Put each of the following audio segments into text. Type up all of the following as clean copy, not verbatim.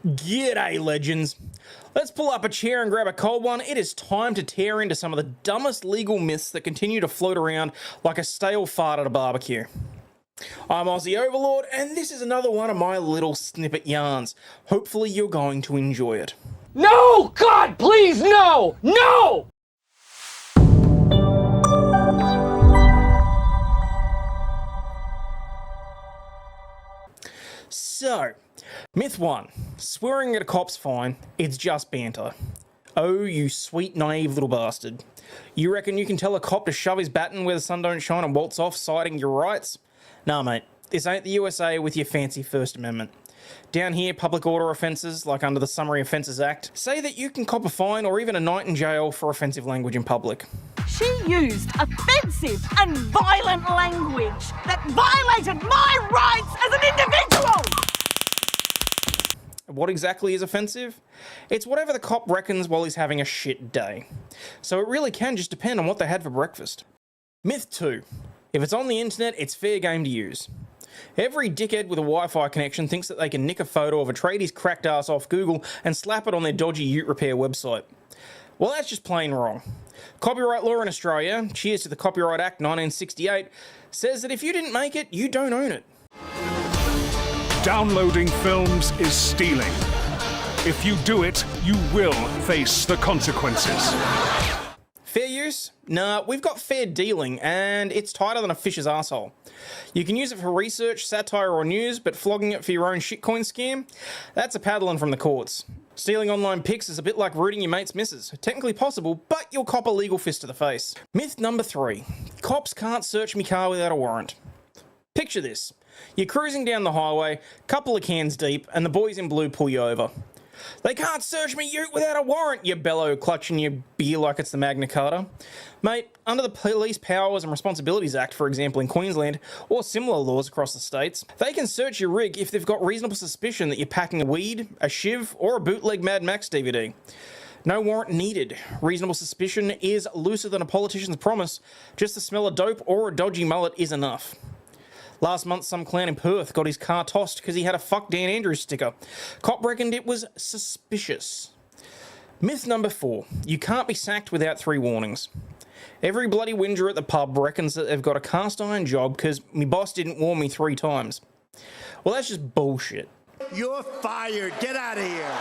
G'day, legends. Let's pull up a chair and grab a cold one. It is time to tear into some of the dumbest legal myths that continue to float around like a stale fart at a barbecue. I'm Aussie Overlaw'd, and this is another one of my little snippet yarns. Hopefully you're going to enjoy it. No! God, please, no! No! So, myth 1. Swearing at a cop's fine. It's just banter. Oh, you sweet, naive little bastard. You reckon you can tell a cop to shove his baton where the sun don't shine and waltz off, citing your rights? Nah, mate. This ain't the USA with your fancy First Amendment. Down here, public order offences, like under the Summary Offences Act, say that you can cop a fine or even a night in jail for offensive language in public. She used offensive and violent language that violated my rights as an individual! What exactly is offensive? It's whatever the cop reckons while he's having a shit day. So it really can just depend on what they had for breakfast. Myth 2. If it's on the internet, it's fair game to use. Every dickhead with a Wi-Fi connection thinks that they can nick a photo of a tradie's cracked ass off Google and slap it on their dodgy ute repair website. Well, that's just plain wrong. Copyright law in Australia, cheers to the Copyright Act 1968, says that if you didn't make it, you don't own it. Downloading films is stealing. If you do it, you will face the consequences. Fair use? Nah, we've got fair dealing, and it's tighter than a fish's asshole. You can use it for research, satire, or news, but flogging it for your own shitcoin scam? That's a paddling from the courts. Stealing online pics is a bit like rooting your mate's missus. Technically possible, but you'll cop a legal fist to the face. Myth number 3. Cops can't search me car without a warrant. Picture this. You're cruising down the highway, couple of cans deep, and the boys in blue pull you over. They can't search me ute without a warrant, you bellow, clutching your beer like it's the Magna Carta. Mate, under the Police Powers and Responsibilities Act, for example, in Queensland, or similar laws across the states, they can search your rig if they've got reasonable suspicion that you're packing a weed, a shiv, or a bootleg Mad Max DVD. No warrant needed. Reasonable suspicion is looser than a politician's promise. Just the smell of dope or a dodgy mullet is enough. Last month, some clown in Perth got his car tossed because he had a Fuck Dan Andrews sticker. Cop reckoned it was suspicious. Myth number 4. You can't be sacked without 3 warnings. Every bloody whinger at the pub reckons that they've got a cast iron job because me boss didn't warn me 3 times. Well, that's just bullshit. You're fired. Get out of here.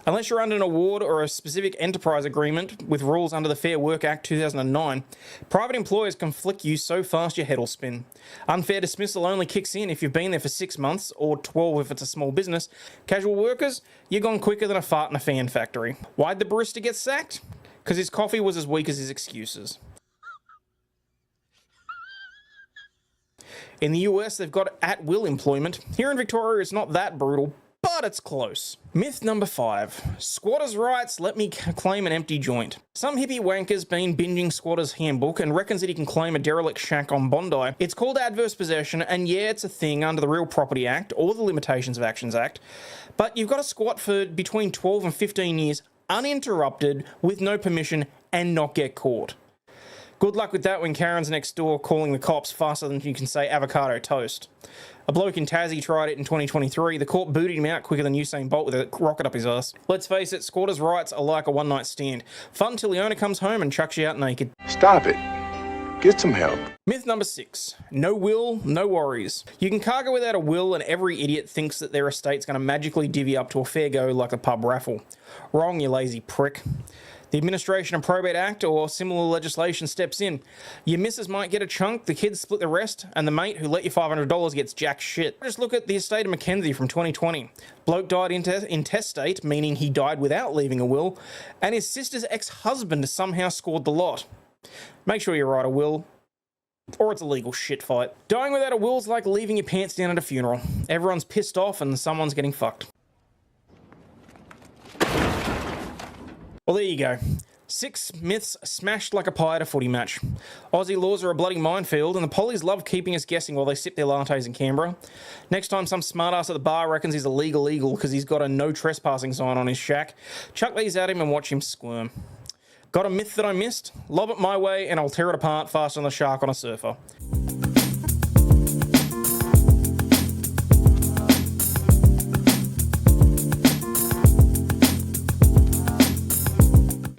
Unless you're under an award or a specific enterprise agreement with rules under the Fair Work Act 2009, private employers can flick you so fast your head will spin. Unfair dismissal only kicks in if you've been there for 6 months, or 12 if it's a small business. Casual workers, you're gone quicker than a fart in a fan factory. Why'd the barista get sacked? Because his coffee was as weak as his excuses. In the US, they've got at-will employment. Here in Victoria, it's not that brutal, but it's close. Myth number 5. Squatters' rights let me claim an empty joint. Some hippie wanker's been binging Squatter's Handbook and reckons that he can claim a derelict shack on Bondi. It's called adverse possession, and yeah, it's a thing under the Real Property Act or the Limitations of Actions Act, but you've got to squat for between 12 and 15 years uninterrupted with no permission and not get caught. Good luck with that when Karen's next door calling the cops faster than you can say avocado toast. A bloke in Tassie tried it in 2023. The court booted him out quicker than Usain Bolt with a rocket up his ass. Let's face it, squatters' rights are like a one-night stand. Fun till the owner comes home and chucks you out naked. Stop it. Get some help. Myth number 6. No will, no worries. You can cargo without a will, and every idiot thinks that their estate's going to magically divvy up to a fair go like a pub raffle. Wrong, you lazy prick. The Administration and Probate Act or similar legislation steps in. Your missus might get a chunk, the kids split the rest, and the mate who let you $500 gets jack shit. Just look at the estate of Mackenzie from 2020. Bloke died intestate, meaning he died without leaving a will, and his sister's ex-husband somehow scored the lot. Make sure you write a will, or it's a legal shit fight. Dying without a will's like leaving your pants down at a funeral. Everyone's pissed off and someone's getting fucked. Well, there you go. 6 myths smashed like a pie at a footy match. Aussie laws are a bloody minefield, and the pollies love keeping us guessing while they sip their lattes in Canberra. Next time some smartass at the bar reckons he's a legal eagle because he's got a no trespassing sign on his shack, chuck these at him and watch him squirm. Got a myth that I missed? Lob it my way and I'll tear it apart faster than a shark on a surfer.